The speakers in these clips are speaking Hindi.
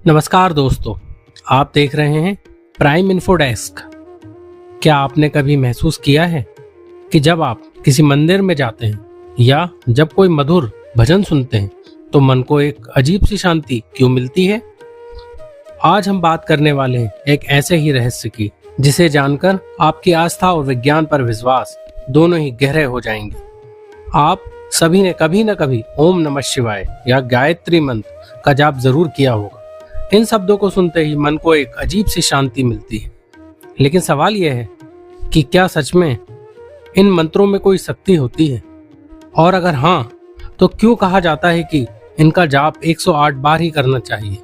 नमस्कार दोस्तों, आप देख रहे हैं प्राइम इन्फो डेस्क। क्या आपने कभी महसूस किया है कि जब आप किसी मंदिर में जाते हैं या जब कोई मधुर भजन सुनते हैं तो मन को एक अजीब सी शांति क्यों मिलती है? आज हम बात करने वाले हैं एक ऐसे ही रहस्य की जिसे जानकर आपकी आस्था और विज्ञान पर विश्वास दोनों ही गहरे हो जाएंगे। आप सभी ने कभी न कभी ओम नमः शिवाय या गायत्री मंत्र का जाप जरूर किया होगा। इन शब्दों को सुनते ही मन को एक अजीब सी शांति मिलती है। लेकिन सवाल यह है कि क्या सच में इन मंत्रों में कोई शक्ति होती है? और अगर हाँ, तो क्यों कहा जाता है कि इनका जाप 108 बार ही करना चाहिए?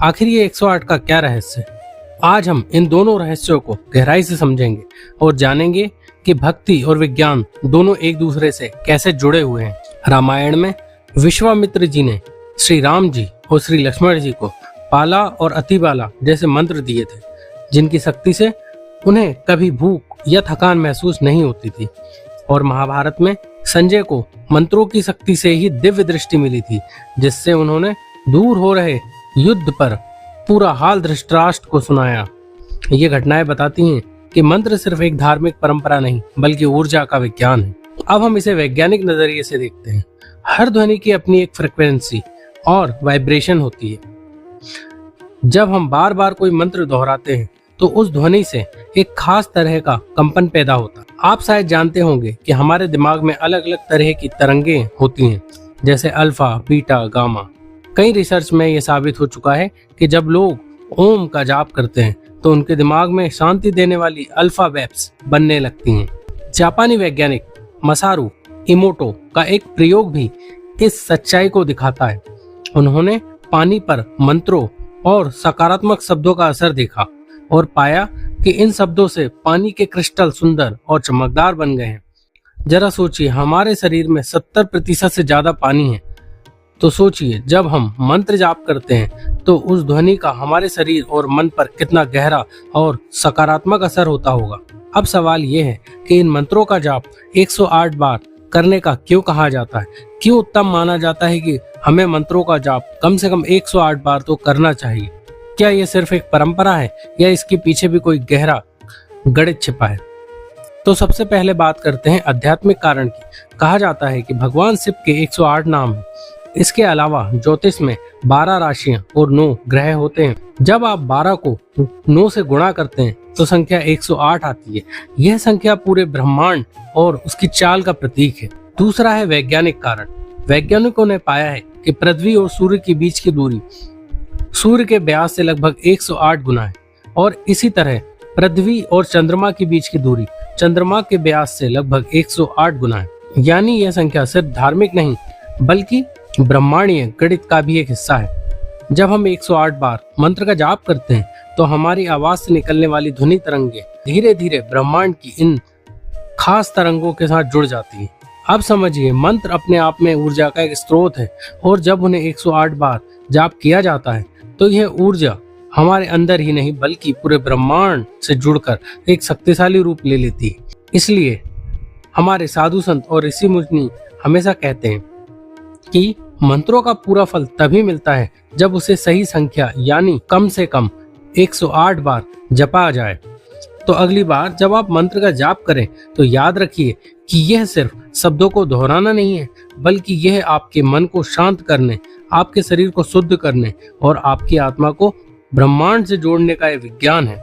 आखिर ये 108 का क्या रहस्य है? आज हम इन दोनों रहस्यों को गहराई से समझेंगे और जानेंगे कि भक्ति और विज्ञान दोनों एक दूसरे से कैसे जुड़े हुए हैं। रामायण में विश्वामित्र जी ने श्री राम जी और श्री लक्ष्मण जी को पाला और अतिबाला जैसे मंत्र दिए थे, जिनकी शक्ति से उन्हें कभी भूख या थकान महसूस नहीं होती थी। और महाभारत में संजय को मंत्रों की शक्ति से ही दिव्य दृष्टि मिली थी, जिससे उन्होंने दूर हो रहे युद्ध पर पूरा हाल धृतराष्ट्र को सुनाया। ये घटनाएं बताती हैं कि मंत्र सिर्फ एक धार्मिक परंपरा नहीं बल्कि ऊर्जा का विज्ञान है। अब हम इसे वैज्ञानिक नजरिए से देखते हैं। हर ध्वनि की अपनी एक फ्रिक्वेंसी और वाइब्रेशन होती है। जब हम बार बार कोई मंत्र दोहराते हैं तो उस ध्वनि से एक खास तरह का कंपन पैदा होता है। आप शायद जानते होंगे कि हमारे दिमाग में अलग अलग तरह की तरंगें होती हैं, जैसे अल्फा, बीटा, गामा। कई रिसर्च में यह साबित हो चुका है कि जब लोग ओम का जाप करते हैं तो उनके दिमाग में शांति देने वाली अल्फा वेव्स बनने लगती हैं। जापानी वैज्ञानिक मसारू इमोटो का एक प्रयोग भी इस सच्चाई को दिखाता है। उन्होंने पानी पर मंत्रों और सकारात्मक शब्दों का असर देखा और पाया कि इन शब्दों से पानी के क्रिस्टल सुंदर और चमकदार बन गए हैं। जरा सोचिए, हमारे शरीर में 70% से ज्यादा पानी है, तो सोचिए जब हम मंत्र जाप करते हैं तो उस ध्वनि का हमारे शरीर और मन पर कितना गहरा और सकारात्मक असर होता होगा। अब सवाल ये है कि इन मंत्रों का जाप 108 बार करने का क्यों कहा जाता है? क्यों उत्तम माना जाता है कि हमें मंत्रों का जाप कम से कम 108 बार तो करना चाहिए? क्या ये सिर्फ एक परंपरा है या इसके पीछे भी कोई गहरा गणित छिपा है? तो सबसे पहले बात करते हैं आध्यात्मिक कारण की। कहा जाता है कि भगवान शिव के 108 नाम हैं। इसके अलावा ज्योतिष में 12 राशियां और 9 ग्रह होते हैं। जब आप 12 को 9 से गुणा करते हैं तो संख्या 108 आती है। यह संख्या पूरे ब्रह्मांड और उसकी चाल का प्रतीक है। दूसरा है वैज्ञानिक कारण। वैज्ञानिकों ने पाया है कि पृथ्वी और सूर्य के बीच की दूरी सूर्य के व्यास से लगभग 108 गुना है, और इसी तरह पृथ्वी और चंद्रमा के बीच की दूरी चंद्रमा के व्यास से लगभग 108 गुना है। यानी यह संख्या सिर्फ धार्मिक नहीं बल्कि ब्रह्मांडीय गणित का भी एक हिस्सा है। जब हम 108 बार मंत्र का जाप करते हैं तो हमारी आवाज से निकलने वाली ध्वनि तरंगे धीरे धीरे ब्रह्मांड की इन खास तरंगों के साथ जुड़ जाती है। अब समझिए, मंत्र अपने आप में ऊर्जा का एक स्रोत है, और जब उन्हें 108 बार जाप किया जाता है तो यह ऊर्जा हमारे अंदर ही नहीं बल्कि पूरे ब्रह्मांड से जुड़कर एक शक्तिशाली रूप ले लेती है। इसलिए हमारे साधु संत और ऋषि मुनि हमेशा कहते हैं कि मंत्रों का पूरा फल तभी मिलता है जब उसे सही संख्या यानी कम से कम 108 बार जपा जाए। तो अगली बार जब आप मंत्र का जाप करें तो याद रखिए कि यह सिर्फ शब्दों को दोहराना नहीं है, बल्कि यह आपके मन को शांत करने, आपके शरीर को शुद्ध करने और आपकी आत्मा को ब्रह्मांड से जोड़ने का यह विज्ञान है।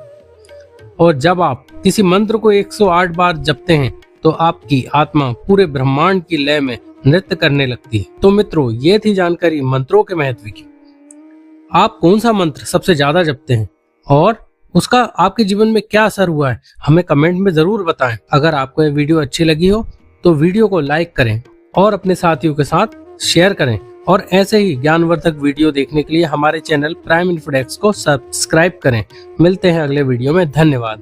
और जब आप किसी मंत्र को 108 बार जपते हैं तो आपकी आत्मा पूरे ब्रह्मांड की लय में नृत्य करने लगती है। तो मित्रों, ये थी जानकारी मंत्रों के महत्व की। आप कौन सा मंत्र सबसे ज्यादा जपते हैं और उसका आपके जीवन में क्या असर हुआ है? हमें कमेंट में जरूर बताएं। अगर आपको ये वीडियो अच्छी लगी हो तो वीडियो को लाइक करें और अपने साथियों के साथ शेयर करें। और ऐसे ही ज्ञानवर्धक वीडियो देखने के लिए हमारे चैनल प्राइम इन्फो डेस्क को सब्सक्राइब करें। मिलते हैं अगले वीडियो में। धन्यवाद।